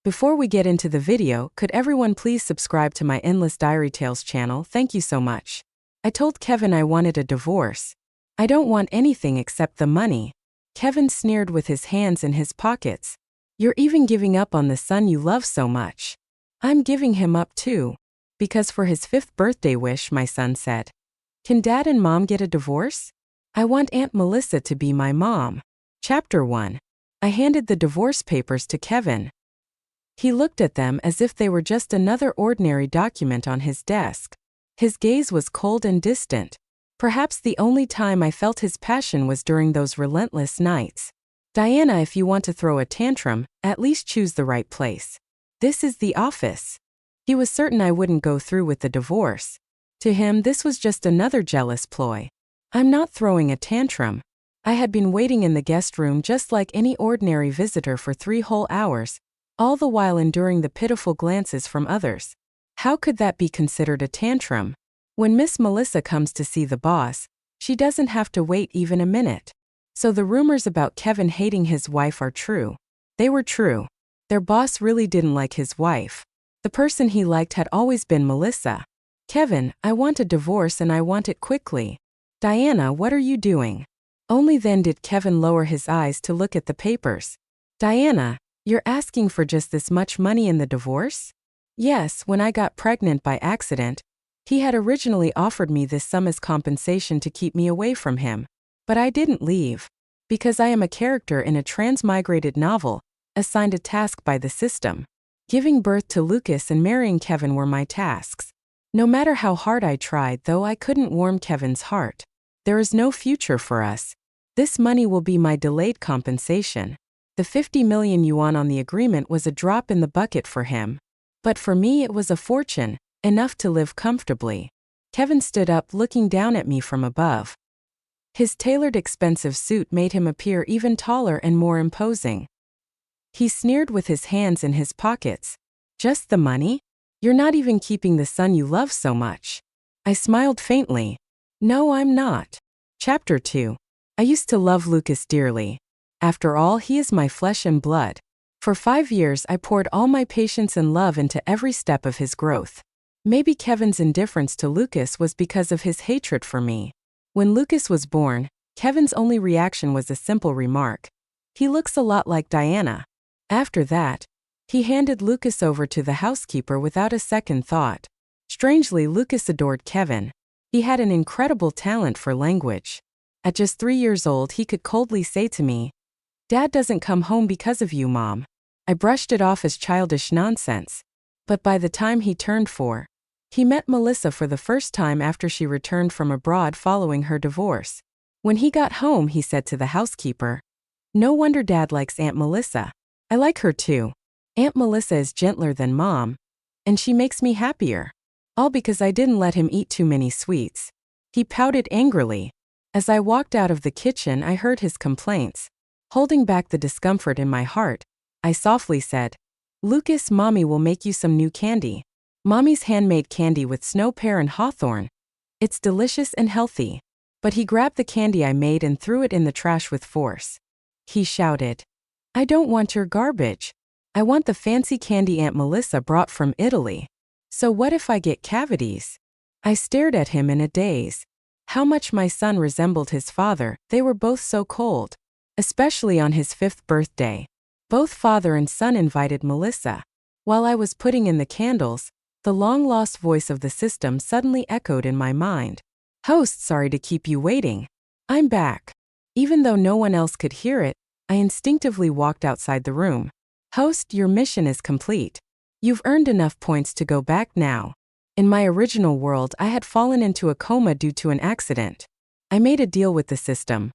Before we get into the video, could everyone please subscribe to my Endless Diary Tales channel? Thank you so much. I told Kevin I wanted a divorce. I don't want anything except the money. Kevin sneered with his hands in his pockets. You're even giving up on the son you love so much. I'm giving him up too. Because for his 5th birthday wish, my son said. Can Dad and Mom get a divorce? I want Aunt Melissa to be my mom. Chapter 1. I handed the divorce papers to Kevin. He looked at them as if they were just another ordinary document on his desk. His gaze was cold and distant. Perhaps the only time I felt his passion was during those relentless nights. Diana, if you want to throw a tantrum, at least choose the right place. This is the office. He was certain I wouldn't go through with the divorce. To him, this was just another jealous ploy. I'm not throwing a tantrum. I had been waiting in the guest room just like any ordinary visitor for 3 whole hours, all the while enduring the pitiful glances from others. How could that be considered a tantrum? When Miss Melissa comes to see the boss, she doesn't have to wait even a minute. So the rumors about Kevin hating his wife are true. They were true. Their boss really didn't like his wife. The person he liked had always been Melissa. Kevin, I want a divorce and I want it quickly. Diana, what are you doing? Only then did Kevin lower his eyes to look at the papers. Diana, you're asking for just this much money in the divorce? Yes, when I got pregnant by accident, he had originally offered me this sum as compensation to keep me away from him. But I didn't leave. Because I am a character in a transmigrated novel, assigned a task by the system. Giving birth to Lucas and marrying Kevin were my tasks. No matter how hard I tried, though, I couldn't warm Kevin's heart. There is no future for us. This money will be my delayed compensation. The 50 million yuan on the agreement was a drop in the bucket for him. But for me it was a fortune, enough to live comfortably. Kevin stood up, looking down at me from above. His tailored expensive suit made him appear even taller and more imposing. He sneered with his hands in his pockets. Just the money? You're not even keeping the son you love so much. I smiled faintly. No, I'm not. Chapter 2. I used to love Lucas dearly. After all, he is my flesh and blood. For 5 years I poured all my patience and love into every step of his growth. Maybe Kevin's indifference to Lucas was because of his hatred for me. When Lucas was born, Kevin's only reaction was a simple remark. He looks a lot like Diana. After that, he handed Lucas over to the housekeeper without a second thought. Strangely, Lucas adored Kevin. He had an incredible talent for language. At just 3 years old, he could coldly say to me, Dad doesn't come home because of you, Mom. I brushed it off as childish nonsense. But by the time he turned 4, he met Melissa for the first time after she returned from abroad following her divorce. When he got home, he said to the housekeeper, No wonder Dad likes Aunt Melissa. I like her too. Aunt Melissa is gentler than Mom, and she makes me happier. All because I didn't let him eat too many sweets. He pouted angrily. As I walked out of the kitchen, I heard his complaints. Holding back the discomfort in my heart, I softly said, Lucas, Mommy will make you some new candy. Mommy's handmade candy with snow pear and hawthorn. It's delicious and healthy. But he grabbed the candy I made and threw it in the trash with force. He shouted, I don't want your garbage. I want the fancy candy Aunt Melissa brought from Italy. So what if I get cavities? I stared at him in a daze. How much my son resembled his father, they were both so cold. Especially on his 5th birthday. Both father and son invited Melissa. While I was putting in the candles, the long-lost voice of the system suddenly echoed in my mind. Host, sorry to keep you waiting. I'm back. Even though no one else could hear it, I instinctively walked outside the room. Host, your mission is complete. You've earned enough points to go back now. In my original world, I had fallen into a coma due to an accident. I made a deal with the system.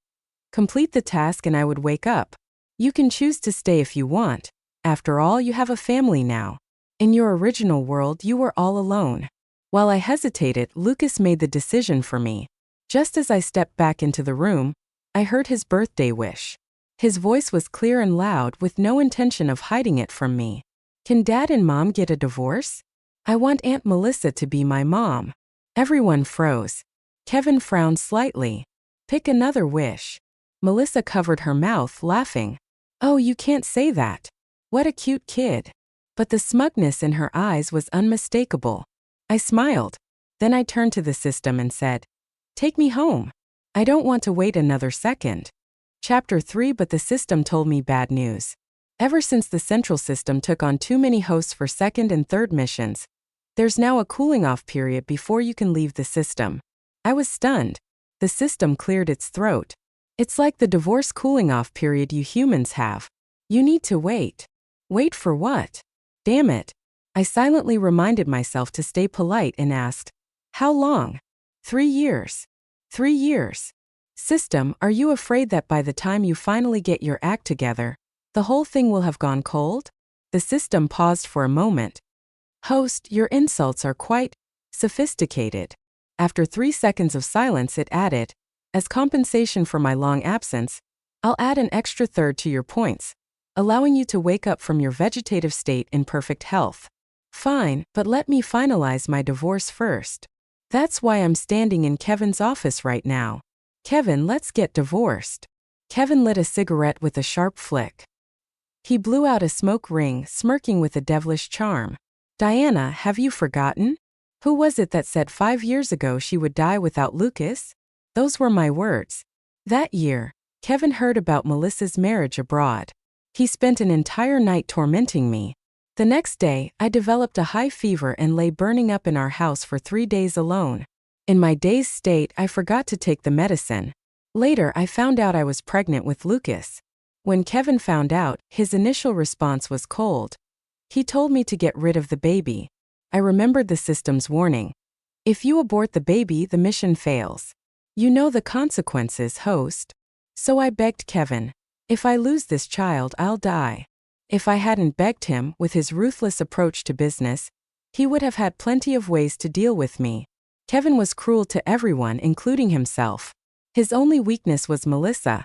Complete the task and I would wake up. You can choose to stay if you want. After all, you have a family now. In your original world, you were all alone. While I hesitated, Lucas made the decision for me. Just as I stepped back into the room, I heard his birthday wish. His voice was clear and loud, with no intention of hiding it from me. Can Dad and Mom get a divorce? I want Aunt Melissa to be my mom. Everyone froze. Kevin frowned slightly. Pick another wish. Melissa covered her mouth, laughing. Oh, you can't say that. What a cute kid. but the smugness in her eyes was unmistakable. I smiled. Then I turned to the system and said, "Take me home. I don't want to wait another second." Chapter 3. But the system told me bad news. Ever since the central system took on too many hosts for second and third missions, there's now a cooling-off period before you can leave the system. I was stunned. The system cleared its throat. "It's like the divorce cooling-off period you humans have. You need to wait." Wait for what? Damn it. I silently reminded myself to stay polite and asked, "How long?" 3 years. 3 years. System, are you afraid that by the time you finally get your act together, the whole thing will have gone cold? The system paused for a moment. Host, your insults are quite sophisticated. After 3 seconds of silence, it added, "As compensation for my long absence, I'll add an extra third to your points, allowing you to wake up from your vegetative state in perfect health." Fine, but let me finalize my divorce first. That's why I'm standing in Kevin's office right now. "Kevin, let's get divorced." Kevin lit a cigarette with a sharp flick. He blew out a smoke ring, smirking with a devilish charm. "Diana, have you forgotten? Who was it that said 5 years ago she would die without Lucas? Those were my words." That year, Kevin heard about Melissa's marriage abroad. He spent an entire night tormenting me. The next day, I developed a high fever and lay burning up in our house for 3 days alone. In my dazed state, I forgot to take the medicine. Later, I found out I was pregnant with Lucas. When Kevin found out, his initial response was cold. He told me to get rid of the baby. I remembered the system's warning. If you abort the baby, the mission fails. You know the consequences, host. So I begged Kevin. If I lose this child, I'll die. If I hadn't begged him, with his ruthless approach to business, he would have had plenty of ways to deal with me. Kevin was cruel to everyone, including himself. His only weakness was Melissa,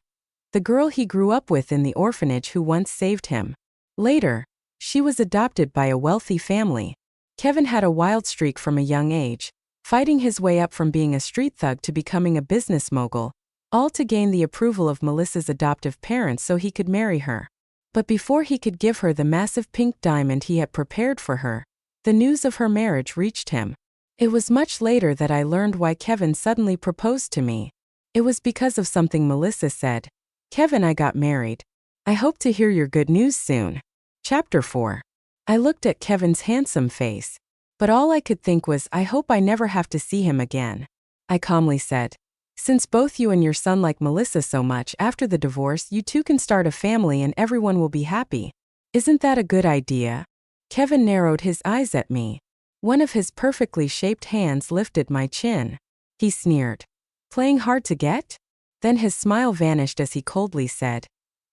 the girl he grew up with in the orphanage who once saved him. Later, she was adopted by a wealthy family. Kevin had a wild streak from a young age, fighting his way up from being a street thug to becoming a business mogul, all to gain the approval of Melissa's adoptive parents so he could marry her. But before he could give her the massive pink diamond he had prepared for her, the news of her marriage reached him. It was much later that I learned why Kevin suddenly proposed to me. It was because of something Melissa said. "Kevin, I got married. I hope to hear your good news soon." Chapter 4. I looked at Kevin's handsome face, but all I could think was, I hope I never have to see him again. I calmly said, "Since both you and your son like Melissa so much, after the divorce you two can start a family and everyone will be happy. Isn't that a good idea?" Kevin narrowed his eyes at me. One of his perfectly shaped hands lifted my chin. He sneered. "Playing hard to get?" Then his smile vanished as he coldly said,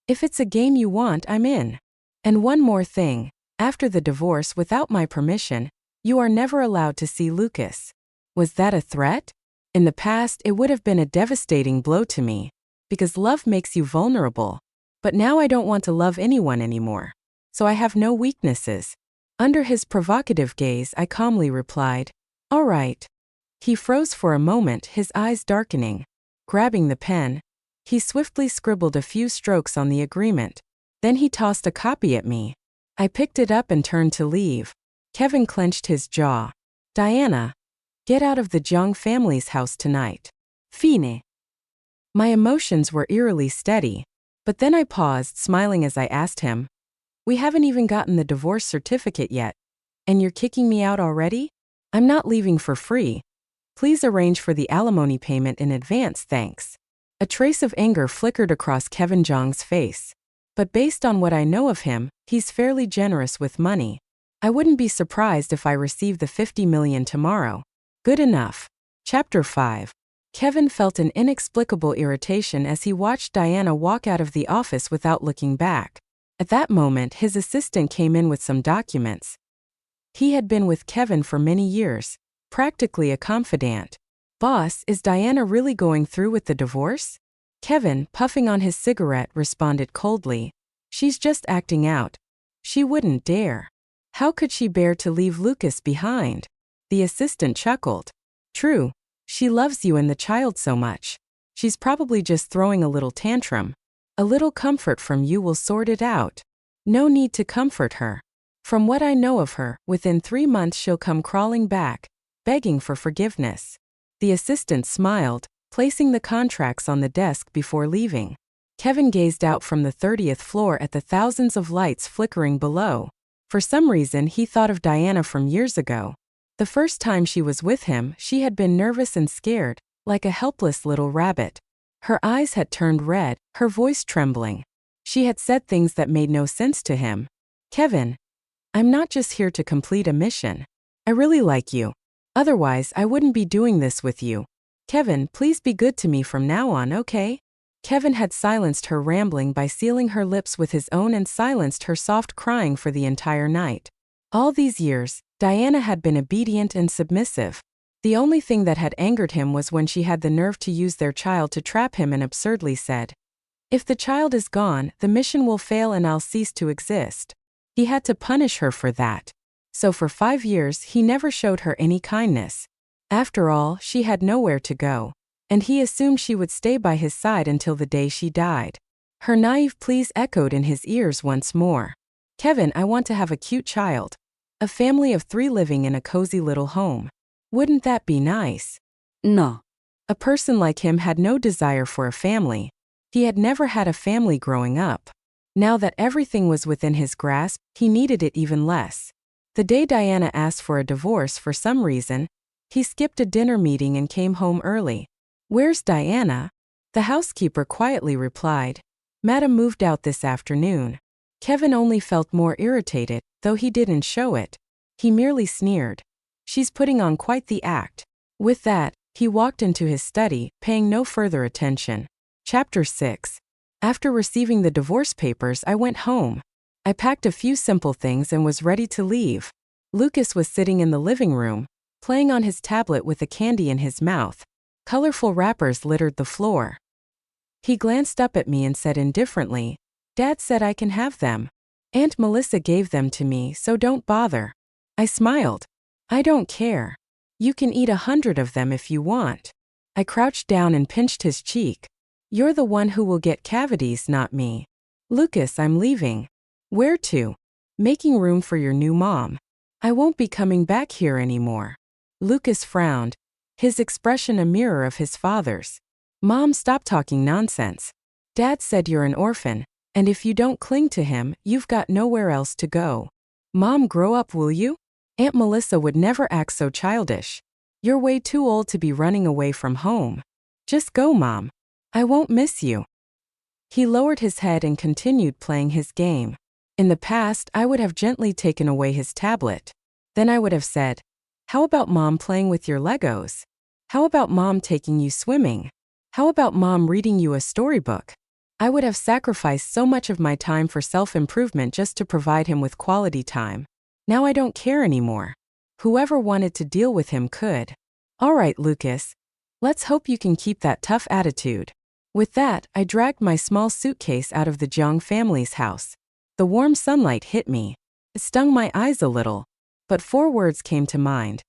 "If it's a game you want, I'm in. And one more thing, after the divorce, without my permission, you are never allowed to see Lucas." Was that a threat? In the past, it would have been a devastating blow to me, because love makes you vulnerable. But now I don't want to love anyone anymore. So I have no weaknesses. Under his provocative gaze, I calmly replied, "All right." He froze for a moment, his eyes darkening. Grabbing the pen, he swiftly scribbled a few strokes on the agreement. Then he tossed a copy at me. I picked it up and turned to leave. Kevin clenched his jaw. "Diana, get out of the Jung family's house tonight. Fine." My emotions were eerily steady, but then I paused, smiling as I asked him, "We haven't even gotten the divorce certificate yet, and you're kicking me out already? I'm not leaving for free. Please arrange for the alimony payment in advance, thanks." A trace of anger flickered across Kevin Jong's face. But based on what I know of him, he's fairly generous with money. I wouldn't be surprised if I receive the 50 million tomorrow. Good enough. Chapter 5. Kevin felt an inexplicable irritation as he watched Diana walk out of the office without looking back. At that moment, his assistant came in with some documents. He had been with Kevin for many years, practically a confidant. "Boss, is Diana really going through with the divorce?" Kevin, puffing on his cigarette, responded coldly, "She's just acting out. She wouldn't dare. How could she bear to leave Lucas behind?" The assistant chuckled. "True. She loves you and the child so much. She's probably just throwing a little tantrum. A little comfort from you will sort it out." "No need to comfort her. From what I know of her, within 3 months she'll come crawling back, begging for forgiveness. The assistant smiled, placing the contracts on the desk before leaving. Kevin gazed out from the 30th floor at the thousands of lights flickering below. For some reason he thought of Diana from years ago. The first time she was with him, she had been nervous and scared, like a helpless little rabbit. Her eyes had turned red, her voice trembling. She had said things that made no sense to him. Kevin, I'm not just here to complete a mission. I really like you. Otherwise, I wouldn't be doing this with you. Kevin, please be good to me from now on, okay? Kevin had silenced her rambling by sealing her lips with his own and silenced her soft crying for the entire night. All these years, Diana had been obedient and submissive. The only thing that had angered him was when she had the nerve to use their child to trap him and absurdly said, "If the child is gone, the mission will fail and I'll cease to exist." He had to punish her for that. So for 5 years he never showed her any kindness. After all, she had nowhere to go, and he assumed she would stay by his side until the day she died. Her naive pleas echoed in his ears once more. Kevin, I want to have a cute child. A family of 3 living in a cozy little home. Wouldn't that be nice? No. A person like him had no desire for a family. He had never had a family growing up. Now that everything was within his grasp, he needed it even less. The day Diana asked for a divorce for some reason, he skipped a dinner meeting and came home early. "Where's Diana?" The housekeeper quietly replied, "Madam moved out this afternoon." Kevin only felt more irritated, though he didn't show it. He merely sneered. "She's putting on quite the act." With that, he walked into his study, paying no further attention. Chapter 6. After receiving the divorce papers, I went home. I packed a few simple things and was ready to leave. Lucas was sitting in the living room, playing on his tablet with a candy in his mouth. Colorful wrappers littered the floor. He glanced up at me and said indifferently, "Dad said I can have them. Aunt Melissa gave them to me, so don't bother." I smiled. "I don't care. You can eat 100 of them if you want." I crouched down and pinched his cheek. "You're the one who will get cavities, not me." "Lucas, I'm leaving." "Where to?" "Making room for your new mom. I won't be coming back here anymore." Lucas frowned, his expression a mirror of his father's. "Mom, stop talking nonsense. Dad said you're an orphan, and if you don't cling to him, you've got nowhere else to go." "Mom, grow up, will you? Aunt Melissa would never act so childish. You're way too old to be running away from home. Just go, Mom. I won't miss you." He lowered his head and continued playing his game. In the past, I would have gently taken away his tablet. Then I would have said, "How about Mom playing with your Legos? How about Mom taking you swimming? How about Mom reading you a storybook?" I would have sacrificed so much of my time for self-improvement just to provide him with quality time. Now I don't care anymore. Whoever wanted to deal with him could. "All right, Lucas. Let's hope you can keep that tough attitude." With that, I dragged my small suitcase out of the Jiang family's house. The warm sunlight hit me. It stung my eyes a little. But 4 words came to mind.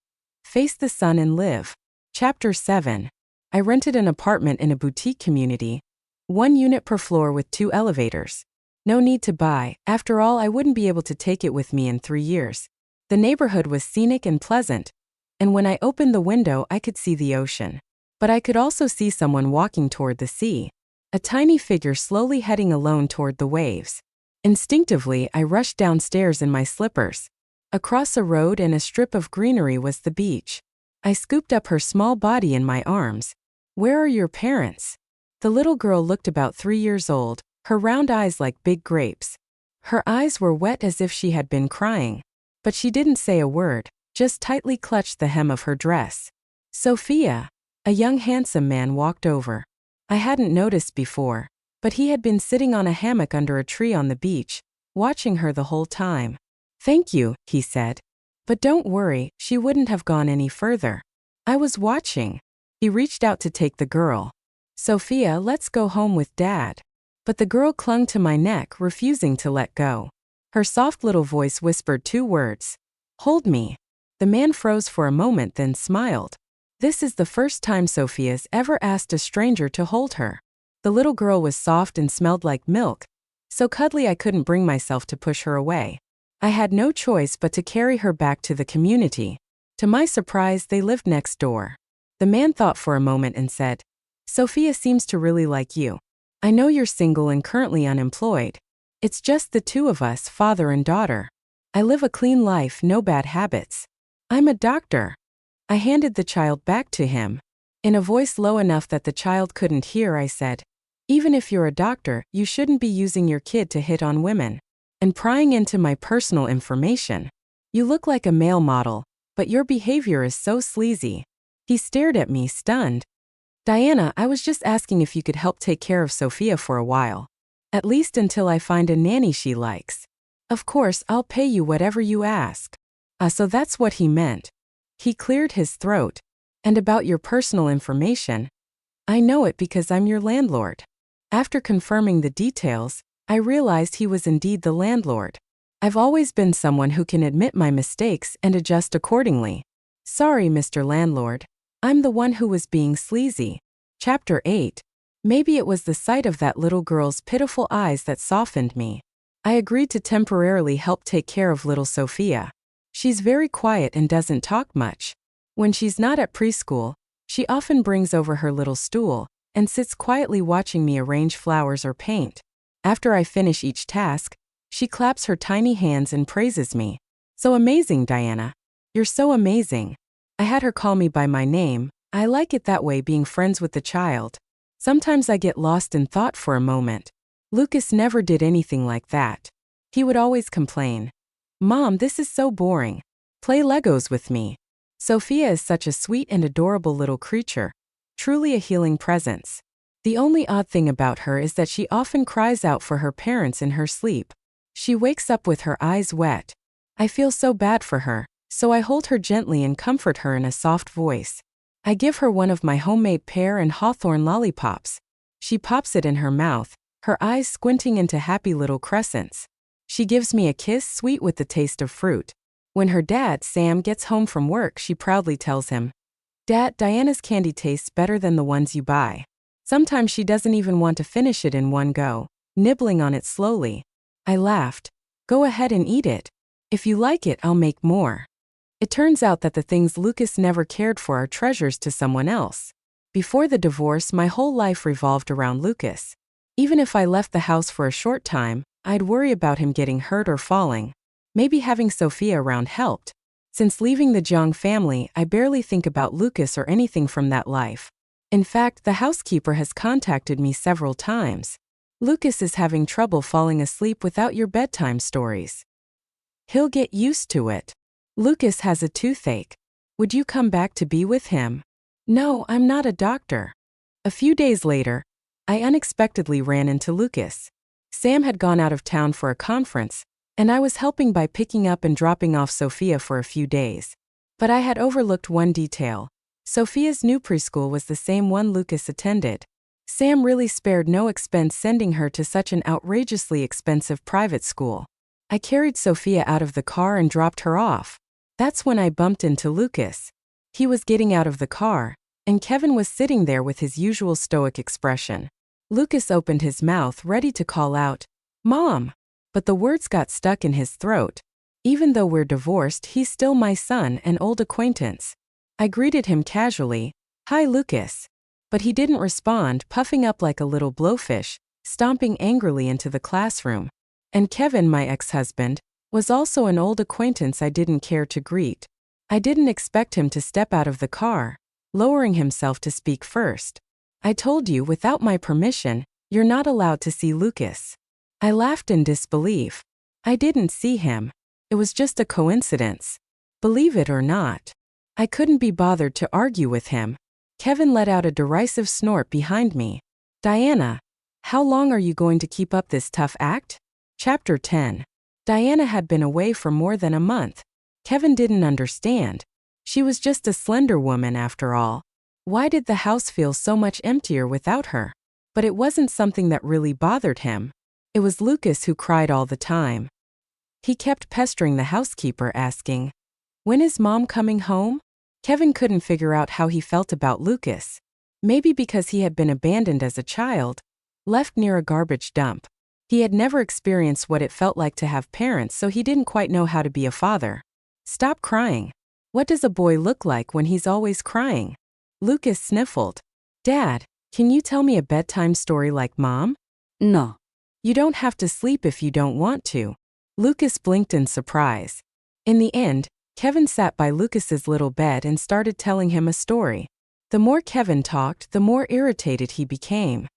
Face the sun and live. Chapter 7. I rented an apartment in a boutique community. 1 unit per floor with 2 elevators. No need to buy, after all I wouldn't be able to take it with me in 3 years. The neighborhood was scenic and pleasant, and when I opened the window I could see the ocean. But I could also see someone walking toward the sea. A tiny figure slowly heading alone toward the waves. Instinctively, I rushed downstairs in my slippers. Across a road and a strip of greenery was the beach. I scooped up her small body in my arms. "Where are your parents?" The little girl looked about 3 years old, her round eyes like big grapes. Her eyes were wet as if she had been crying. But she didn't say a word, just tightly clutched the hem of her dress. "Sophia." A young handsome man walked over. I hadn't noticed before, but he had been sitting on a hammock under a tree on the beach, watching her the whole time. "Thank you," he said. "But don't worry, she wouldn't have gone any further. I was watching." He reached out to take the girl. "Sophia, let's go home with Dad." But the girl clung to my neck, refusing to let go. Her soft little voice whispered 2 words. "Hold me." The man froze for a moment, then smiled. This is the first time Sophia's ever asked a stranger to hold her. The little girl was soft and smelled like milk, so cuddly I couldn't bring myself to push her away. I had no choice but to carry her back to the community. To my surprise, they lived next door. The man thought for a moment and said, "Sophia seems to really like you. I know you're single and currently unemployed. It's just the two of us, father and daughter. I live a clean life, no bad habits. I'm a doctor." I handed the child back to him. In a voice low enough that the child couldn't hear, I said, "Even if you're a doctor, you shouldn't be using your kid to hit on women and prying into my personal information. You look like a male model, but your behavior is so sleazy." He stared at me, stunned. "Diana, I was just asking if you could help take care of Sophia for a while. At least until I find a nanny she likes. Of course, I'll pay you whatever you ask." So that's what he meant. He cleared his throat. "And about your personal information? I know it because I'm your landlord." After confirming the details, I realized he was indeed the landlord. I've always been someone who can admit my mistakes and adjust accordingly. "Sorry, Mr. Landlord. I'm the one who was being sleazy." Chapter 8. Maybe it was the sight of that little girl's pitiful eyes that softened me. I agreed to temporarily help take care of little Sophia. She's very quiet and doesn't talk much. When she's not at preschool, she often brings over her little stool and sits quietly watching me arrange flowers or paint. After I finish each task, she claps her tiny hands and praises me. "So amazing, Diana. You're so amazing." I had her call me by my name. I like it that way, being friends with the child. Sometimes I get lost in thought for a moment. Lucas never did anything like that. He would always complain, "Mom, this is so boring. Play Legos with me." Sophia is such a sweet and adorable little creature. Truly a healing presence. The only odd thing about her is that she often cries out for her parents in her sleep. She wakes up with her eyes wet. I feel so bad for her, so I hold her gently and comfort her in a soft voice. I give her one of my homemade pear and hawthorn lollipops. She pops it in her mouth, her eyes squinting into happy little crescents. She gives me a kiss sweet with the taste of fruit. When her dad, Sam, gets home from work, she proudly tells him, "Dad, Diana's candy tastes better than the ones you buy." Sometimes she doesn't even want to finish it in one go, nibbling on it slowly. I laughed. "Go ahead and eat it. If you like it, I'll make more." It turns out that the things Lucas never cared for are treasures to someone else. Before the divorce, my whole life revolved around Lucas. Even if I left the house for a short time, I'd worry about him getting hurt or falling. Maybe having Sophia around helped. Since leaving the Jiang family, I barely think about Lucas or anything from that life. In fact, the housekeeper has contacted me several times. "Lucas is having trouble falling asleep without your bedtime stories. He'll get used to it. Lucas has a toothache. Would you come back to be with him?" "No, I'm not a doctor." A few days later, I unexpectedly ran into Lucas. Sam had gone out of town for a conference, and I was helping by picking up and dropping off Sophia for a few days. But I had overlooked one detail. Sophia's new preschool was the same one Lucas attended. Sam really spared no expense sending her to such an outrageously expensive private school. I carried Sophia out of the car and dropped her off. That's when I bumped into Lucas. He was getting out of the car, and Kevin was sitting there with his usual stoic expression. Lucas opened his mouth, ready to call out, "Mom!" But the words got stuck in his throat. Even though we're divorced, he's still my son, an old acquaintance. I greeted him casually, "Hi, Lucas." But he didn't respond, puffing up like a little blowfish, stomping angrily into the classroom. And Kevin, my ex-husband, was also an old acquaintance I didn't care to greet. I didn't expect him to step out of the car, lowering himself to speak first. "I told you, without my permission, you're not allowed to see Lucas." I laughed in disbelief. I didn't see him. It was just a coincidence. Believe it or not. I couldn't be bothered to argue with him. Kevin let out a derisive snort behind me. "Diana, how long are you going to keep up this tough act?" Chapter 10. Diana had been away for more than a month. Kevin didn't understand. She was just a slender woman after all. Why did the house feel so much emptier without her? But it wasn't something that really bothered him. It was Lucas who cried all the time. He kept pestering the housekeeper, asking, "When is Mom coming home?" Kevin couldn't figure out how he felt about Lucas. Maybe because he had been abandoned as a child, left near a garbage dump. He had never experienced what it felt like to have parents, so he didn't quite know how to be a father. Stop crying. What does a boy look like when he's always crying? Lucas sniffled. Dad, can you tell me a bedtime story like Mom? No. You don't have to sleep if you don't want to. Lucas blinked in surprise. In the end, Kevin sat by Lucas's little bed and started telling him a story. The more Kevin talked, the more irritated he became.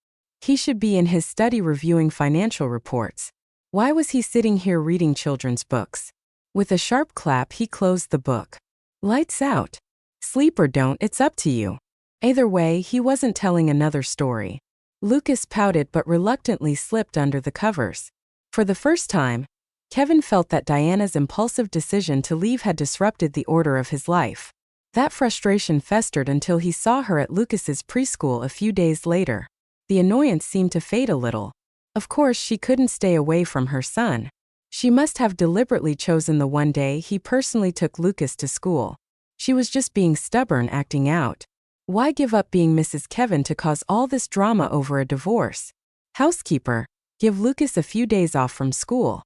He should be in his study reviewing financial reports. Why was he sitting here reading children's books? With a sharp clap, he closed the book. Lights out. Sleep or don't, it's up to you. Either way, he wasn't telling another story. Lucas pouted but reluctantly slipped under the covers. For the first time, Kevin felt that Diana's impulsive decision to leave had disrupted the order of his life. That frustration festered until he saw her at Lucas's preschool a few days later. The annoyance seemed to fade a little. Of course, she couldn't stay away from her son. She must have deliberately chosen the one day he personally took Lucas to school. She was just being stubborn, acting out. Why give up being Mrs. Kevin to cause all this drama over a divorce? Housekeeper, give Lucas a few days off from school.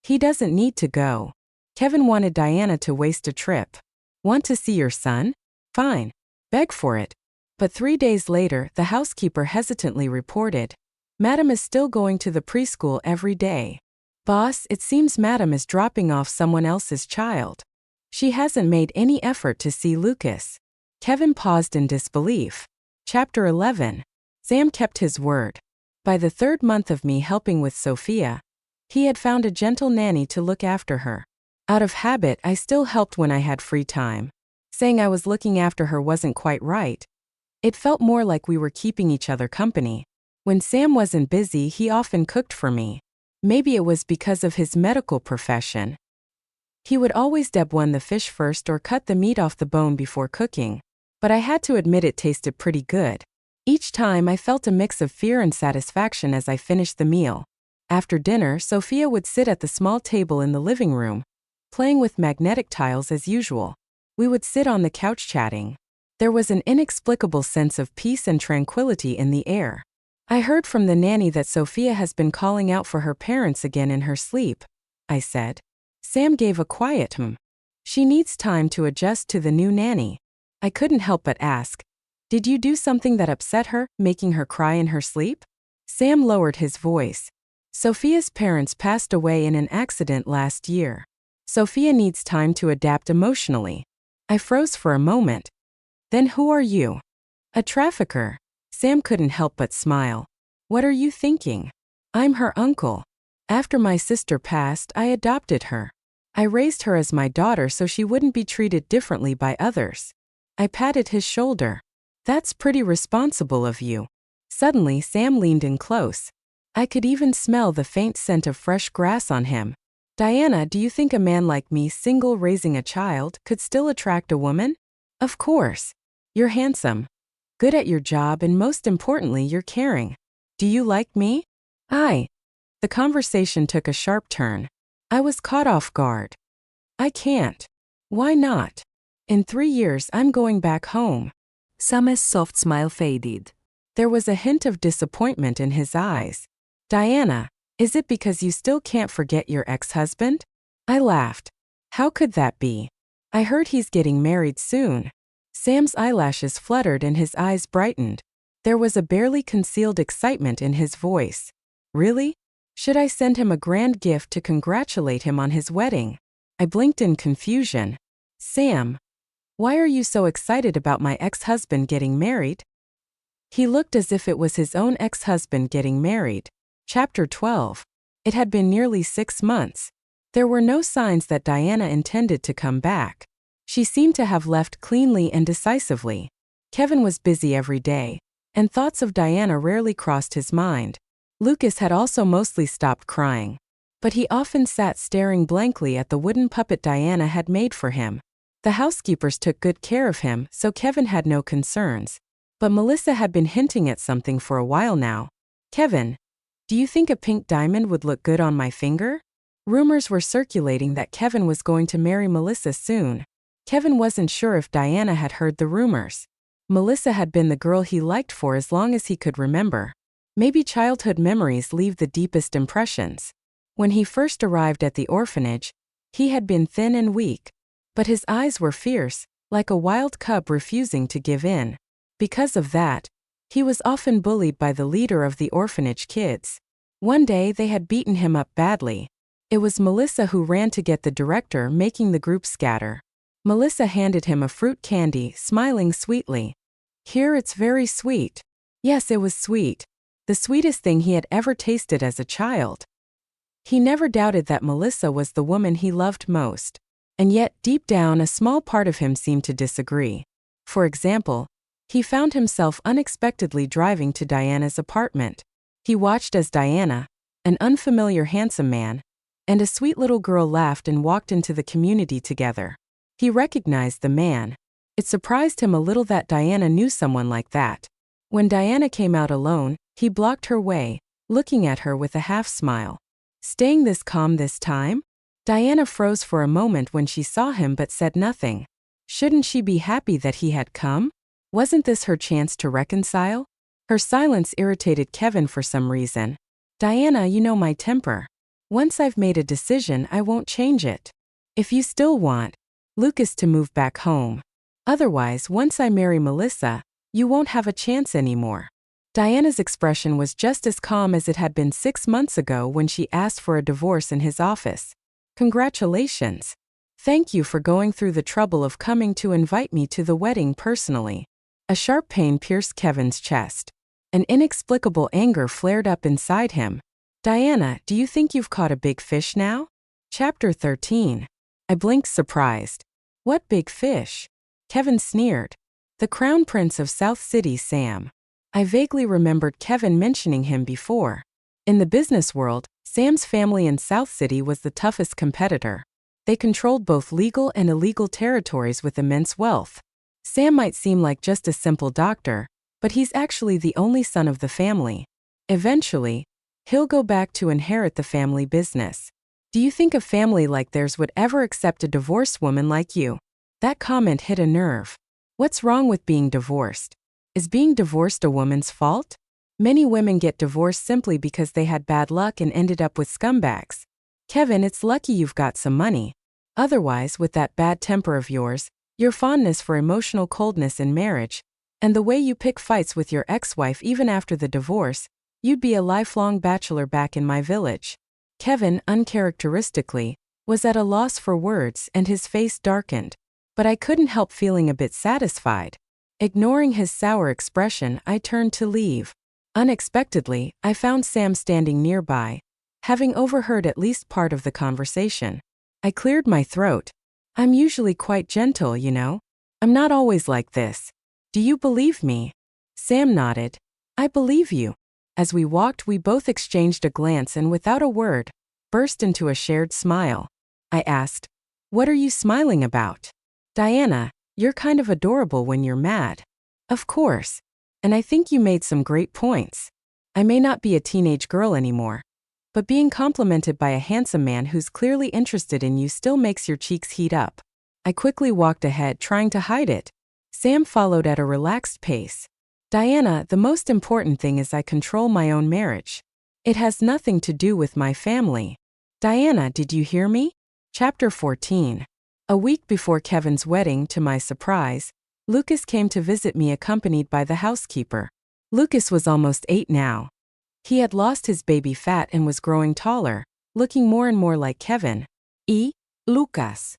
He doesn't need to go. Kevin wanted Diana to waste a trip. Want to see your son? Fine. Beg for it. But 3 days later, the housekeeper hesitantly reported, Madam is still going to the preschool every day. Boss, it seems Madam is dropping off someone else's child. She hasn't made any effort to see Lucas. Kevin paused in disbelief. Chapter 11. Sam kept his word. By the 3rd month of me helping with Sophia, he had found a gentle nanny to look after her. Out of habit, I still helped when I had free time. Saying I was looking after her wasn't quite right. It felt more like we were keeping each other company. When Sam wasn't busy, he often cooked for me. Maybe it was because of his medical profession. He would always debone the fish first or cut the meat off the bone before cooking. But I had to admit it tasted pretty good. Each time I felt a mix of fear and satisfaction as I finished the meal. After dinner, Sophia would sit at the small table in the living room, playing with magnetic tiles as usual. We would sit on the couch chatting. There was an inexplicable sense of peace and tranquility in the air. I heard from the nanny that Sophia has been calling out for her parents again in her sleep, I said. Sam gave a quiet She needs time to adjust to the new nanny. I couldn't help but ask, did you do something that upset her, making her cry in her sleep? Sam lowered his voice. Sophia's parents passed away in an accident last year. Sophia needs time to adapt emotionally. I froze for a moment. Then who are you? A trafficker. Sam couldn't help but smile. What are you thinking? I'm her uncle. After my sister passed, I adopted her. I raised her as my daughter so she wouldn't be treated differently by others. I patted his shoulder. That's pretty responsible of you. Suddenly, Sam leaned in close. I could even smell the faint scent of fresh grass on him. Diana, do you think a man like me, single raising a child, could still attract a woman? Of course. You're handsome. Good at your job, and most importantly, you're caring. Do you like me? The conversation took a sharp turn. I was caught off guard. I can't. Why not? In 3 years, I'm going back home. Sam's soft smile faded. There was a hint of disappointment in his eyes. Diana, is it because you still can't forget your ex-husband? I laughed. How could that be? I heard he's getting married soon. Sam's eyelashes fluttered and his eyes brightened. There was a barely concealed excitement in his voice. Really? Should I send him a grand gift to congratulate him on his wedding? I blinked in confusion. Sam, why are you so excited about my ex-husband getting married? He looked as if it was his own ex-husband getting married. Chapter 12. It had been nearly 6 months. There were no signs that Diana intended to come back. She seemed to have left cleanly and decisively. Kevin was busy every day, and thoughts of Diana rarely crossed his mind. Lucas had also mostly stopped crying, but he often sat staring blankly at the wooden puppet Diana had made for him. The housekeepers took good care of him, so Kevin had no concerns. But Melissa had been hinting at something for a while now. Kevin, do you think a pink diamond would look good on my finger? Rumors were circulating that Kevin was going to marry Melissa soon. Kevin wasn't sure if Diana had heard the rumors. Melissa had been the girl he liked for as long as he could remember. Maybe childhood memories leave the deepest impressions. When he first arrived at the orphanage, he had been thin and weak, but his eyes were fierce, like a wild cub refusing to give in. Because of that, he was often bullied by the leader of the orphanage kids. One day they had beaten him up badly. It was Melissa who ran to get the director, making the group scatter. Melissa handed him a fruit candy, smiling sweetly. "Here, it's very sweet." Yes, it was sweet. The sweetest thing he had ever tasted as a child. He never doubted that Melissa was the woman he loved most. And yet, deep down, a small part of him seemed to disagree. For example, he found himself unexpectedly driving to Diana's apartment. He watched as Diana, an unfamiliar handsome man, and a sweet little girl laughed and walked into the community together. He recognized the man. It surprised him a little that Diana knew someone like that. When Diana came out alone, he blocked her way, looking at her with a half-smile. Staying this calm this time? Diana froze for a moment when she saw him but said nothing. Shouldn't she be happy that he had come? Wasn't this her chance to reconcile? Her silence irritated Kevin for some reason. "Diana, you know my temper. Once I've made a decision, I won't change it. If you still want Lucas to move back home. Otherwise, once I marry Melissa, you won't have a chance anymore." Diana's expression was just as calm as it had been 6 months ago when she asked for a divorce in his office. "Congratulations. Thank you for going through the trouble of coming to invite me to the wedding personally." A sharp pain pierced Kevin's chest. An inexplicable anger flared up inside him. "Diana, do you think you've caught a big fish now?" Chapter 13. I blinked surprised. "What big fish?" Kevin sneered. "The Crown Prince of South City, Sam." I vaguely remembered Kevin mentioning him before. In the business world, Sam's family in South City was the toughest competitor. They controlled both legal and illegal territories with immense wealth. Sam might seem like just a simple doctor, but he's actually the only son of the family. Eventually, he'll go back to inherit the family business. "Do you think a family like theirs would ever accept a divorced woman like you?" That comment hit a nerve. What's wrong with being divorced? Is being divorced a woman's fault? Many women get divorced simply because they had bad luck and ended up with scumbags. Kevin, it's lucky you've got some money. Otherwise, with that bad temper of yours, your fondness for emotional coldness in marriage, and the way you pick fights with your ex-wife even after the divorce, you'd be a lifelong bachelor back in my village. Kevin, uncharacteristically, was at a loss for words and his face darkened. But I couldn't help feeling a bit satisfied. Ignoring his sour expression, I turned to leave. Unexpectedly, I found Sam standing nearby, having overheard at least part of the conversation. I cleared my throat. "I'm usually quite gentle, you know. I'm not always like this. Do you believe me?" Sam nodded. "I believe you." As we walked, we both exchanged a glance and without a word, burst into a shared smile. I asked, "What are you smiling about?" "Diana, you're kind of adorable when you're mad." "Of course. And I think you made some great points. I may not be a teenage girl anymore, but being complimented by a handsome man who's clearly interested in you still makes your cheeks heat up." I quickly walked ahead, trying to hide it. Sam followed at a relaxed pace. "Diana, the most important thing is I control my own marriage. It has nothing to do with my family." "Diana, did you hear me?" Chapter 14. A week before Kevin's wedding, to my surprise, Lucas came to visit me accompanied by the housekeeper. Lucas was almost 8 now. He had lost his baby fat and was growing taller, looking more and more like Kevin. Lucas.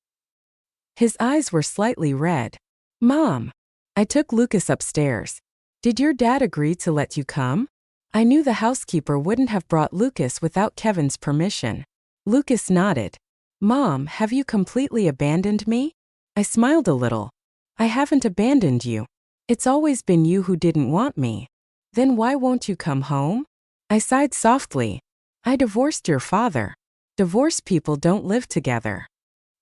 His eyes were slightly red. "Mom." I took Lucas upstairs. "Did your dad agree to let you come?" I knew the housekeeper wouldn't have brought Lucas without Kevin's permission. Lucas nodded. "Mom, have you completely abandoned me?" I smiled a little. "I haven't abandoned you. It's always been you who didn't want me." "Then why won't you come home?" I sighed softly. "I divorced your father. Divorced people don't live together."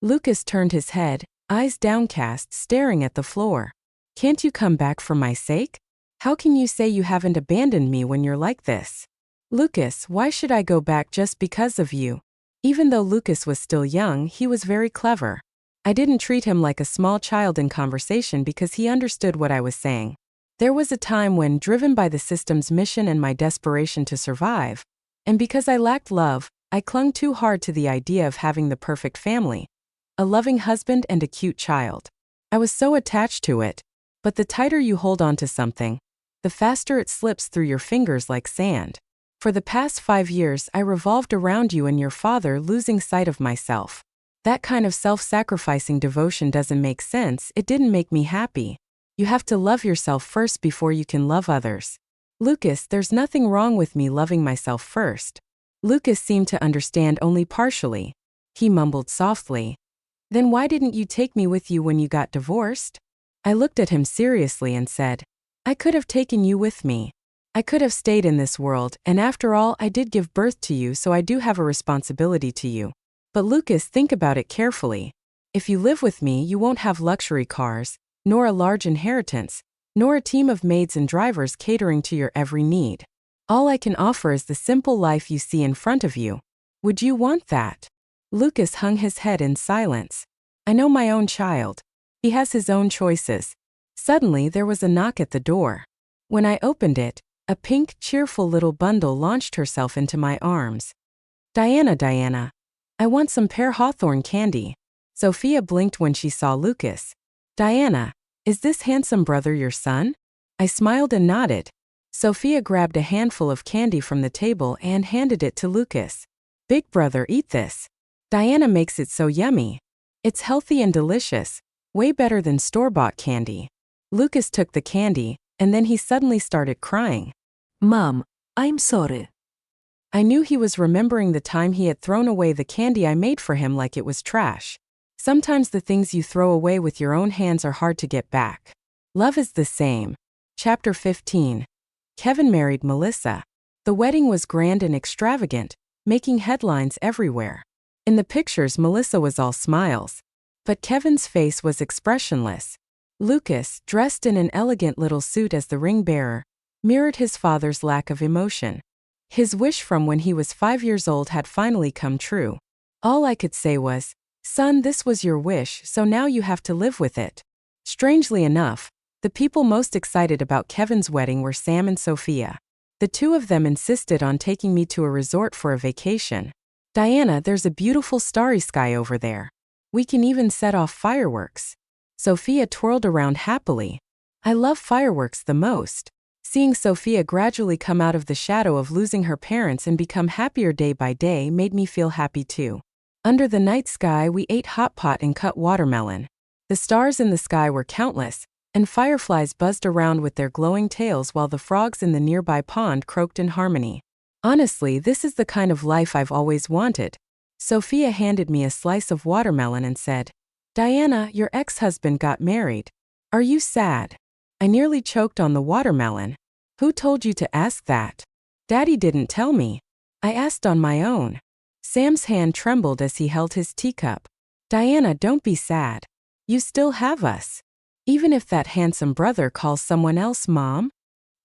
Lucas turned his head, eyes downcast, staring at the floor. "Can't you come back for my sake? How can you say you haven't abandoned me when you're like this?" "Lucas, why should I go back just because of you?" Even though Lucas was still young, he was very clever. I didn't treat him like a small child in conversation because he understood what I was saying. There was a time when, driven by the system's mission and my desperation to survive, and because I lacked love, I clung too hard to the idea of having the perfect family, a loving husband and a cute child. I was so attached to it, but the tighter you hold on to something, the faster it slips through your fingers like sand. For the past 5 years, I revolved around you and your father, losing sight of myself. That kind of self-sacrificing devotion doesn't make sense. It didn't make me happy. You have to love yourself first before you can love others. Lucas, there's nothing wrong with me loving myself first. Lucas seemed to understand only partially. He mumbled softly. Then why didn't you take me with you when you got divorced? I looked at him seriously and said, I could have taken you with me. I could have stayed in this world, and after all, I did give birth to you, so I do have a responsibility to you. But Lucas, think about it carefully. If you live with me, you won't have luxury cars, nor a large inheritance, nor a team of maids and drivers catering to your every need. All I can offer is the simple life you see in front of you. Would you want that? Lucas hung his head in silence. I know my own child. He has his own choices. Suddenly there was a knock at the door. When I opened it, a pink, cheerful little bundle launched herself into my arms. Diana, I want some pear hawthorn candy. Sophia blinked when she saw Lucas. Diana, is this handsome brother your son? I smiled and nodded. Sophia grabbed a handful of candy from the table and handed it to Lucas. Big brother, eat this. Diana makes it so yummy. It's healthy and delicious, way better than store-bought candy. Lucas took the candy, and then he suddenly started crying. Mom, I'm sorry. I knew he was remembering the time he had thrown away the candy I made for him like it was trash. Sometimes the things you throw away with your own hands are hard to get back. Love is the same. Chapter 15. Kevin married Melissa. The wedding was grand and extravagant, making headlines everywhere. In the pictures, Melissa was all smiles. But Kevin's face was expressionless. Lucas, dressed in an elegant little suit as the ring bearer, mirrored his father's lack of emotion. His wish from when he was 5 years old had finally come true. All I could say was, Son, this was your wish, so now you have to live with it. Strangely enough, the people most excited about Kevin's wedding were Sam and Sophia. The two of them insisted on taking me to a resort for a vacation. Diana, there's a beautiful starry sky over there. We can even set off fireworks. Sophia twirled around happily. I love fireworks the most. Seeing Sophia gradually come out of the shadow of losing her parents and become happier day by day made me feel happy too. Under the night sky, we ate hot pot and cut watermelon. The stars in the sky were countless, and fireflies buzzed around with their glowing tails while the frogs in the nearby pond croaked in harmony. Honestly, this is the kind of life I've always wanted. Sophia handed me a slice of watermelon and said, Diana, your ex-husband got married. Are you sad? I nearly choked on the watermelon. Who told you to ask that? Daddy didn't tell me. I asked on my own. Sam's hand trembled as he held his teacup. Diana, don't be sad. You still have us. Even if that handsome brother calls someone else Mom.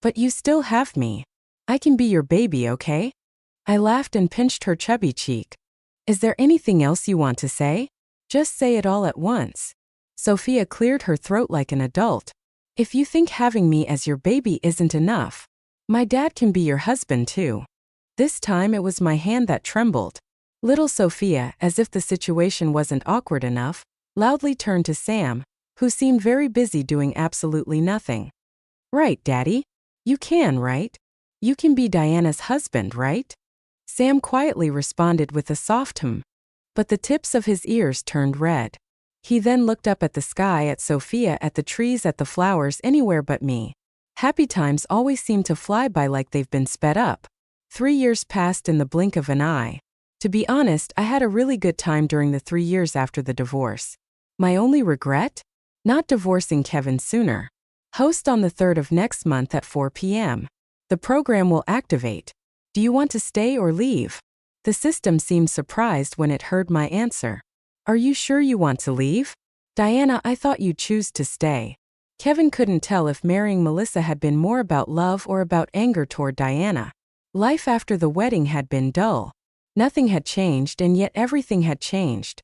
But you still have me. I can be your baby, okay? I laughed and pinched her chubby cheek. Is there anything else you want to say? Just say it all at once. Sophia cleared her throat like an adult. If you think having me as your baby isn't enough, my dad can be your husband too. This time it was my hand that trembled. Little Sophia, as if the situation wasn't awkward enough, loudly turned to Sam, who seemed very busy doing absolutely nothing. Right, Daddy? You can, right? You can be Diana's husband, right? Sam quietly responded with a soft hum. But the tips of his ears turned red. He then looked up at the sky, at Sophia, at the trees, at the flowers, anywhere but me. Happy times always seem to fly by like they've been sped up. 3 years passed in the blink of an eye. To be honest, I had a really good time during the 3 years after the divorce. My only regret? Not divorcing Kevin sooner. Host on the 3rd of next month at 4 p.m. The program will activate. Do you want to stay or leave? The system seemed surprised when it heard my answer. Are you sure you want to leave? Diana, I thought you'd choose to stay. Kevin couldn't tell if marrying Melissa had been more about love or about anger toward Diana. Life after the wedding had been dull. Nothing had changed, and yet everything had changed.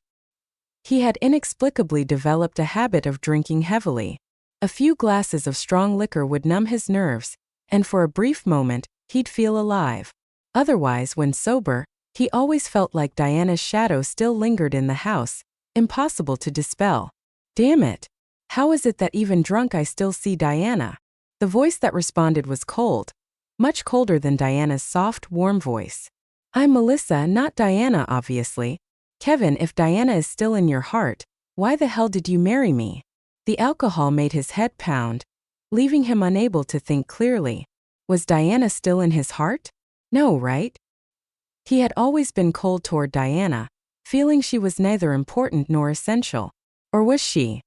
He had inexplicably developed a habit of drinking heavily. A few glasses of strong liquor would numb his nerves, and for a brief moment, he'd feel alive. Otherwise, when sober, he always felt like Diana's shadow still lingered in the house, impossible to dispel. Damn it! How is it that even drunk I still see Diana? The voice that responded was cold, much colder than Diana's soft, warm voice. I'm Melissa, not Diana, obviously. Kevin, if Diana is still in your heart, why the hell did you marry me? The alcohol made his head pound, leaving him unable to think clearly. Was Diana still in his heart? No, right? He had always been cold toward Diana, feeling she was neither important nor essential. Or was she?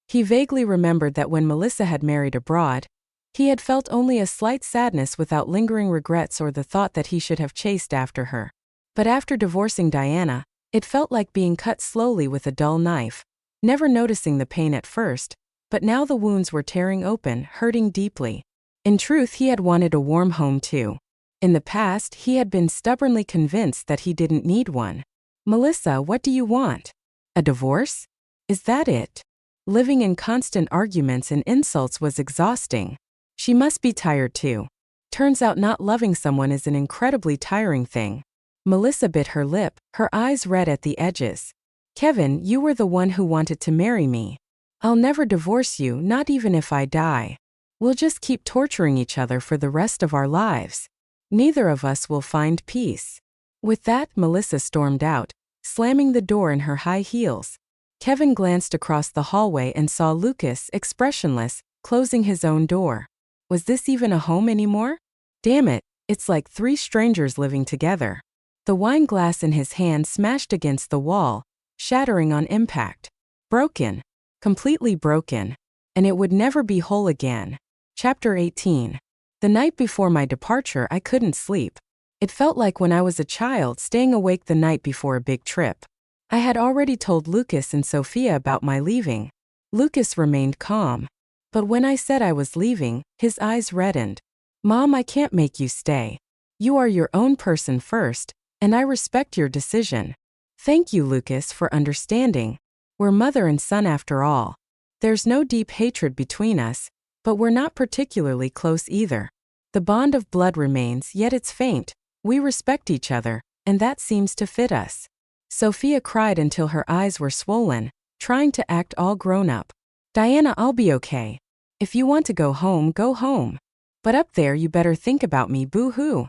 He vaguely remembered that when Melissa had married abroad, he had felt only a slight sadness without lingering regrets or the thought that he should have chased after her. But after divorcing Diana, it felt like being cut slowly with a dull knife, never noticing the pain at first, but now the wounds were tearing open, hurting deeply. In truth, he had wanted a warm home too. In the past, he had been stubbornly convinced that he didn't need one. Melissa, what do you want? A divorce? Is that it? Living in constant arguments and insults was exhausting. She must be tired too. Turns out not loving someone is an incredibly tiring thing. Melissa bit her lip, her eyes red at the edges. Kevin, you were the one who wanted to marry me. I'll never divorce you, not even if I die. We'll just keep torturing each other for the rest of our lives. Neither of us will find peace. With that, Melissa stormed out, slamming the door in her high heels. Kevin glanced across the hallway and saw Lucas, expressionless, closing his own door. Was this even a home anymore? Damn it, it's like three strangers living together. The wine glass in his hand smashed against the wall, shattering on impact. Broken. Completely broken. And it would never be whole again. Chapter 18. The night before my departure, I couldn't sleep. It felt like when I was a child staying awake the night before a big trip. I had already told Lucas and Sophia about my leaving. Lucas remained calm. But when I said I was leaving, his eyes reddened. Mom, I can't make you stay. You are your own person first, and I respect your decision. Thank you, Lucas, for understanding. We're mother and son after all. There's no deep hatred between us, but we're not particularly close either. The bond of blood remains, yet it's faint. We respect each other, and that seems to fit us. Sophia cried until her eyes were swollen, trying to act all grown up. Diana, I'll be okay. If you want to go home, go home. But up there you better think about me, boo-hoo.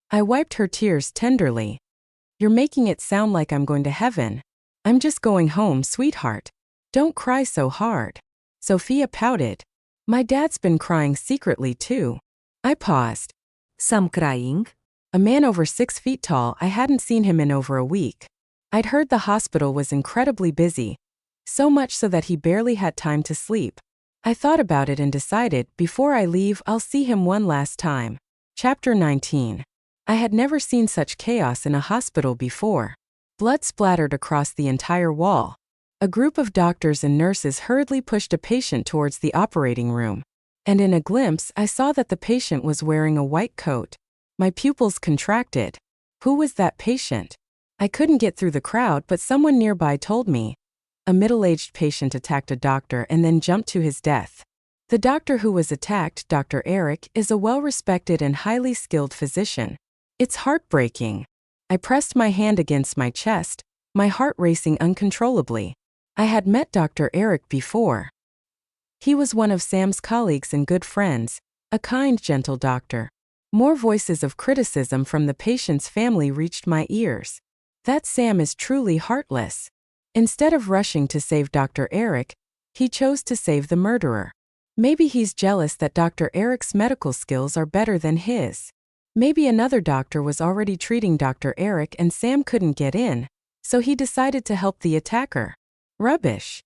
I wiped her tears tenderly. You're making it sound like I'm going to heaven. I'm just going home, sweetheart. Don't cry so hard. Sophia pouted. My dad's been crying secretly too. I paused. Some crying? A man over 6 feet tall, I hadn't seen him in over a week. I'd heard the hospital was incredibly busy, so much so that he barely had time to sleep. I thought about it and decided, before I leave, I'll see him one last time. Chapter 19. I had never seen such chaos in a hospital before. Blood splattered across the entire wall. A group of doctors and nurses hurriedly pushed a patient towards the operating room. And in a glimpse, I saw that the patient was wearing a white coat. My pupils contracted. Who was that patient? I couldn't get through the crowd, but someone nearby told me. A middle-aged patient attacked a doctor and then jumped to his death. The doctor who was attacked, Dr. Eric, is a well-respected and highly skilled physician. It's heartbreaking. I pressed my hand against my chest, my heart racing uncontrollably. I had met Dr. Eric before. He was one of Sam's colleagues and good friends, a kind, gentle doctor. More voices of criticism from the patient's family reached my ears. That Sam is truly heartless. Instead of rushing to save Dr. Eric, he chose to save the murderer. Maybe he's jealous that Dr. Eric's medical skills are better than his. Maybe another doctor was already treating Dr. Eric and Sam couldn't get in, so he decided to help the attacker. Rubbish.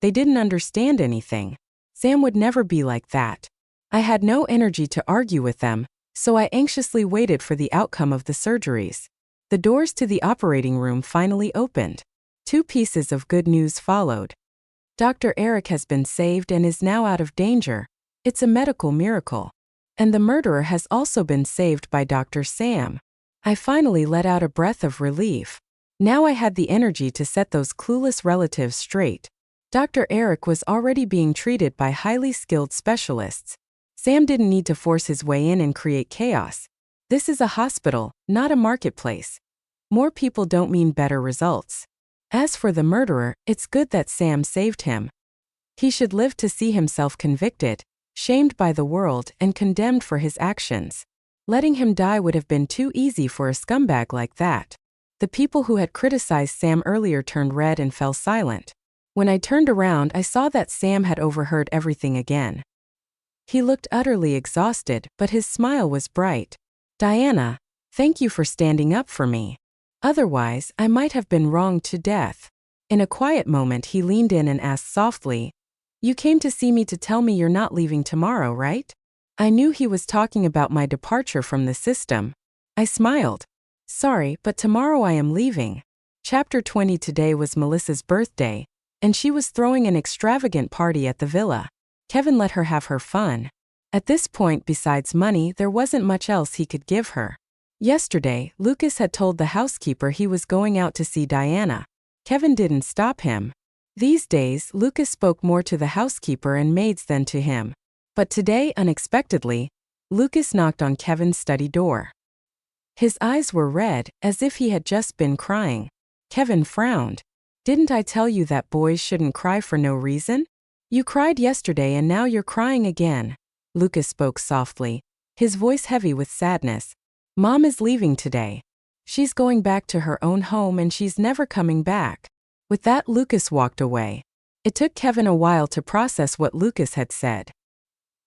They didn't understand anything. Sam would never be like that. I had no energy to argue with them, so I anxiously waited for the outcome of the surgeries. The doors to the operating room finally opened. 2 pieces of good news followed. Dr. Eric has been saved and is now out of danger. It's a medical miracle. And the murderer has also been saved by Dr. Sam. I finally let out a breath of relief. Now I had the energy to set those clueless relatives straight. Dr. Eric was already being treated by highly skilled specialists. Sam didn't need to force his way in and create chaos. This is a hospital, not a marketplace. More people don't mean better results. As for the murderer, it's good that Sam saved him. He should live to see himself convicted, shamed by the world, and condemned for his actions. Letting him die would have been too easy for a scumbag like that. The people who had criticized Sam earlier turned red and fell silent. When I turned around, I saw that Sam had overheard everything again. He looked utterly exhausted, but his smile was bright. "Diana, thank you for standing up for me. Otherwise, I might have been wronged to death." In a quiet moment, he leaned in and asked softly, "You came to see me to tell me you're not leaving tomorrow, right?" I knew he was talking about my departure from the system. I smiled. "Sorry, but tomorrow I am leaving." Chapter 20. Today was Melissa's birthday, and she was throwing an extravagant party at the villa. Kevin let her have her fun. At this point, besides money, there wasn't much else he could give her. Yesterday, Lucas had told the housekeeper he was going out to see Diana. Kevin didn't stop him. These days, Lucas spoke more to the housekeeper and maids than to him. But today, unexpectedly, Lucas knocked on Kevin's study door. His eyes were red, as if he had just been crying. Kevin frowned. "Didn't I tell you that boys shouldn't cry for no reason? You cried yesterday and now you're crying again." Lucas spoke softly, his voice heavy with sadness. "Mom is leaving today. She's going back to her own home and she's never coming back." With that, Lucas walked away. It took Kevin a while to process what Lucas had said.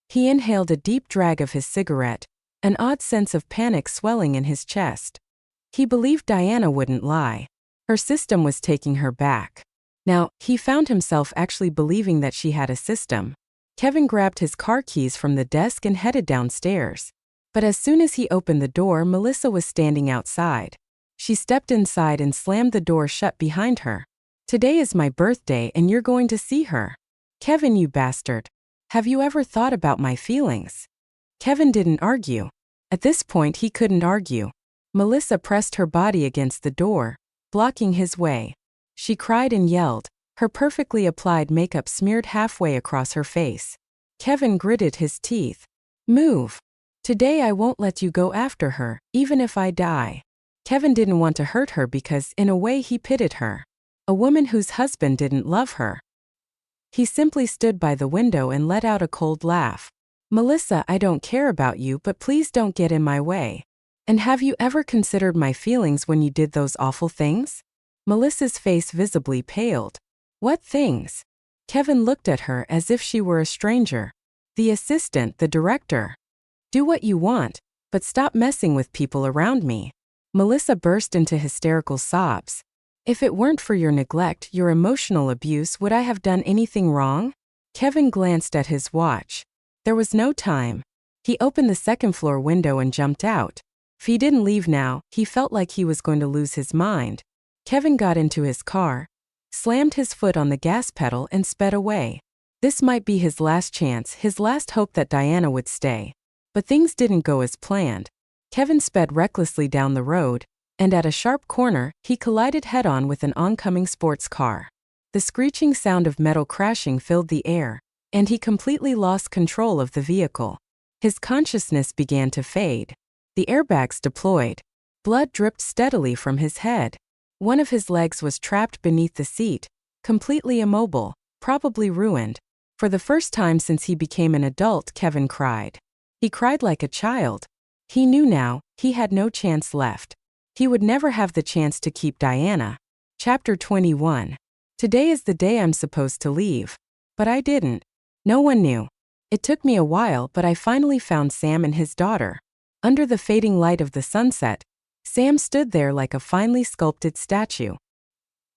He inhaled a deep drag of his cigarette, an odd sense of panic swelling in his chest. He believed Diana wouldn't lie. Her system was taking her back. Now, he found himself actually believing that she had a system. Kevin grabbed his car keys from the desk and headed downstairs. But as soon as he opened the door, Melissa was standing outside. She stepped inside and slammed the door shut behind her. "Today is my birthday and you're going to see her." "Kevin, you bastard. Have you ever thought about my feelings?" Kevin didn't argue. At this point, he couldn't argue. Melissa pressed her body against the door, blocking his way. She cried and yelled, her perfectly applied makeup smeared halfway across her face. Kevin gritted his teeth. "Move. Today I won't let you go after her, even if I die." Kevin didn't want to hurt her because, in a way, he pitied her. A woman whose husband didn't love her. He simply stood by the window and let out a cold laugh. "Melissa, I don't care about you, but please don't get in my way. And have you ever considered my feelings when you did those awful things?" Melissa's face visibly paled. "What things?" Kevin looked at her as if she were a stranger. "The assistant, the director. Do what you want, but stop messing with people around me." Melissa burst into hysterical sobs. "If it weren't for your neglect, your emotional abuse, would I have done anything wrong?" Kevin glanced at his watch. There was no time. He opened the second-floor window and jumped out. If he didn't leave now, he felt like he was going to lose his mind. Kevin got into his car, slammed his foot on the gas pedal and sped away. This might be his last chance, his last hope that Diana would stay. But things didn't go as planned. Kevin sped recklessly down the road, and at a sharp corner, he collided head-on with an oncoming sports car. The screeching sound of metal crashing filled the air, and he completely lost control of the vehicle. His consciousness began to fade. The airbags deployed. Blood dripped steadily from his head. One of his legs was trapped beneath the seat, completely immobile, probably ruined. For the first time since he became an adult, Kevin cried. He cried like a child. He knew now, he had no chance left. He would never have the chance to keep Diana. Chapter 21. Today is the day I'm supposed to leave. But I didn't. No one knew. It took me a while, but I finally found Sam and his daughter. Under the fading light of the sunset, Sam stood there like a finely sculpted statue.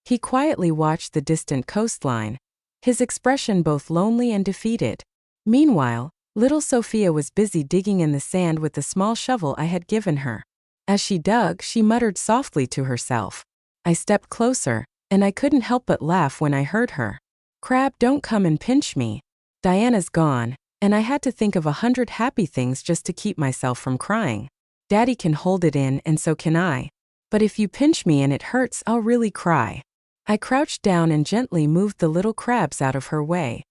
He quietly watched the distant coastline, his expression both lonely and defeated. Meanwhile, little Sophia was busy digging in the sand with the small shovel I had given her. As she dug, she muttered softly to herself. I stepped closer, and I couldn't help but laugh when I heard her. "Crab, don't come and pinch me. Diana's gone, and I had to think of 100 happy things just to keep myself from crying. Daddy can hold it in and so can I. But if you pinch me and it hurts, I'll really cry." I crouched down and gently moved the little crabs out of her way.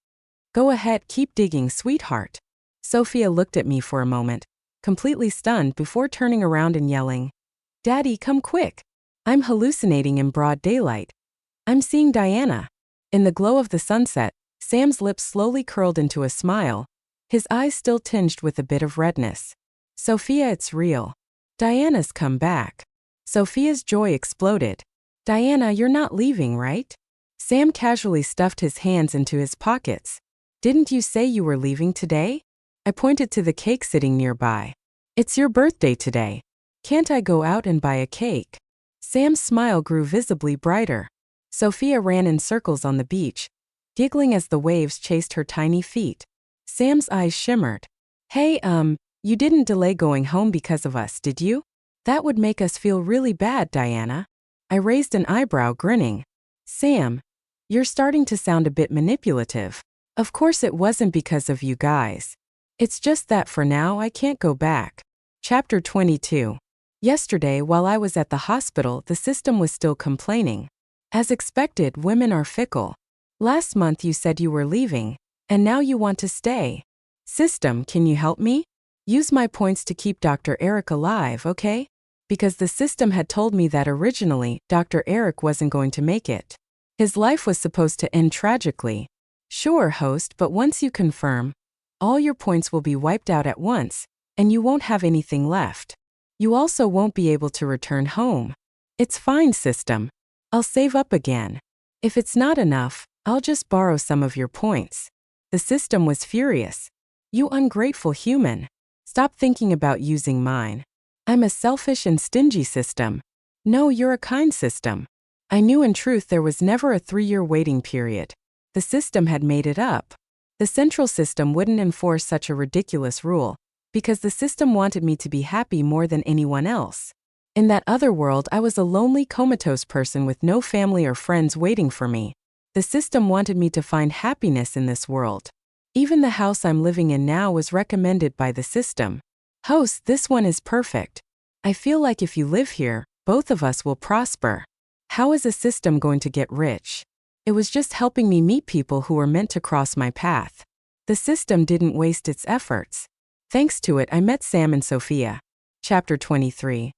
Go ahead, keep digging, sweetheart. Sophia looked at me for a moment, completely stunned before turning around and yelling, Daddy, come quick. I'm hallucinating in broad daylight. I'm seeing Diana. In the glow of the sunset, Sam's lips slowly curled into a smile, his eyes still tinged with a bit of redness. Sophia, it's real. Diana's come back. Sophia's joy exploded. Diana, you're not leaving, right? Sam casually stuffed his hands into his pockets. Didn't you say you were leaving today? I pointed to the cake sitting nearby. It's your birthday today. Can't I go out and buy a cake? Sam's smile grew visibly brighter. Sophia ran in circles on the beach, giggling as the waves chased her tiny feet. Sam's eyes shimmered. Hey, you didn't delay going home because of us, did you? That would make us feel really bad, Diana. I raised an eyebrow, grinning. Sam, you're starting to sound a bit manipulative. Of course it wasn't because of you guys. It's just that for now I can't go back. Chapter 22. Yesterday, while I was at the hospital, the system was still complaining. As expected, women are fickle. Last month you said you were leaving, and now you want to stay. System, can you help me? Use my points to keep Dr. Eric alive, okay? Because the system had told me that originally, Dr. Eric wasn't going to make it. His life was supposed to end tragically. Sure, host, but once you confirm, all your points will be wiped out at once, and you won't have anything left. You also won't be able to return home. It's fine, system. I'll save up again. If it's not enough, I'll just borrow some of your points. The system was furious. You ungrateful human. Stop thinking about using mine. I'm a selfish and stingy system. No, you're a kind system. I knew in truth there was never a 3-year waiting period. The system had made it up. The central system wouldn't enforce such a ridiculous rule, because the system wanted me to be happy more than anyone else. In that other world, I was a lonely, comatose person with no family or friends waiting for me. The system wanted me to find happiness in this world. Even the house I'm living in now was recommended by the system. Host, this one is perfect. I feel like if you live here, both of us will prosper. How is a system going to get rich? It was just helping me meet people who were meant to cross my path. The system didn't waste its efforts. Thanks to it, I met Sam and Sophia. Chapter 23.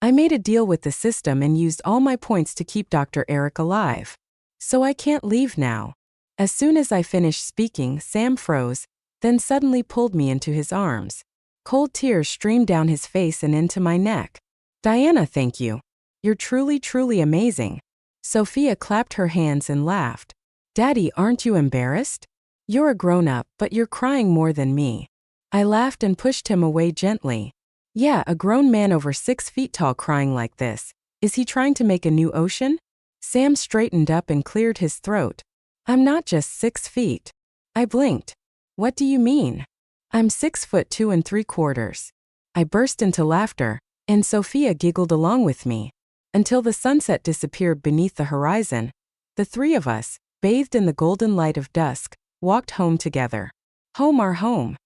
I made a deal with the system and used all my points to keep Dr. Eric alive. So I can't leave now. As soon as I finished speaking, Sam froze, then suddenly pulled me into his arms. Cold tears streamed down his face and into my neck. Diana, thank you. You're truly, truly amazing. Sophia clapped her hands and laughed. Daddy, aren't you embarrassed? You're a grown-up, but you're crying more than me. I laughed and pushed him away gently. Yeah, a grown man over 6 feet tall crying like this. Is he trying to make a new ocean? Sam straightened up and cleared his throat. I'm not just 6 feet. I blinked. What do you mean? I'm 6'2 3/4. I burst into laughter, and Sophia giggled along with me. Until the sunset disappeared beneath the horizon, the three of us, bathed in the golden light of dusk, walked home together. Home, our home.